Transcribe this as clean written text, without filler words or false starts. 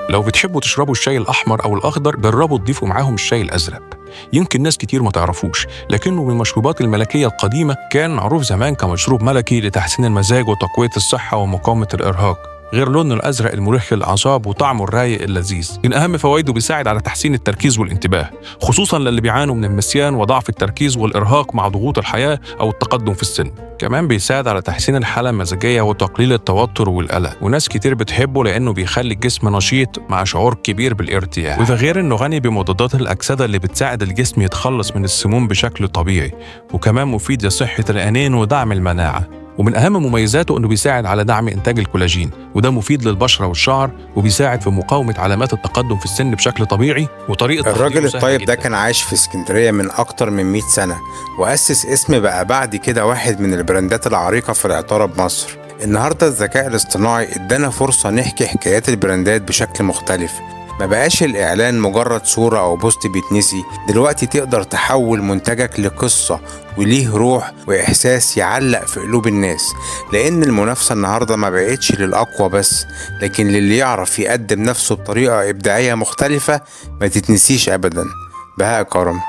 لو بتحبوا تشربوا الشاي الأحمر أو الأخضر جربوا تضيفوا معاهم الشاي الأزرق. يمكن ناس كتير ما تعرفوش، لكنه من المشروبات الملكية القديمة، كان معروف زمان كمشروب ملكي لتحسين المزاج وتقوية الصحة ومقاومة الإرهاق. غير لونه الأزرق المريح للأعصاب وطعمه الرايق اللذيذ، من أهم فوائده بيساعد على تحسين التركيز والانتباه، خصوصاً للي بيعانوا من النسيان وضعف التركيز والإرهاق مع ضغوط الحياة أو التقدم في السن. كمان بيساعد على تحسين الحالة المزاجية وتقليل التوتر والقلق، وناس كتير بتحبه لأنه بيخلي الجسم نشيط مع شعور كبير بالارتياح. وده غير إنه غني بمضادات الأكسدة اللي بتساعد الجسم يتخلص من السموم بشكل طبيعي، وكمان مفيد لصحة العينين ودعم المناعة. ومن أهم مميزاته إنه بيساعد على دعم إنتاج الكولاجين، وده مفيد للبشرة والشعر، وبيساعد في مقاومة علامات التقدم في السن بشكل طبيعي. وطريقة الراجل الطيب ده كان عايش في اسكندرية من أكتر من 100 سنة، وأسس اسم بقى بعد كده واحد من البراندات العريقة في العطارة بمصر. النهاردة الذكاء الاصطناعي ادانا فرصة نحكي حكايات البراندات بشكل مختلف. ما بقاش الإعلان مجرد صورة أو بوست بيتنسي، دلوقتي تقدر تحول منتجك لقصة وليه روح وإحساس يعلق في قلوب الناس، لأن المنافسة النهاردة ما بقتش للأقوى بس، لكن للي يعرف يقدم نفسه بطريقة إبداعية مختلفة ما تتنسيش أبدا. بهاء كرم.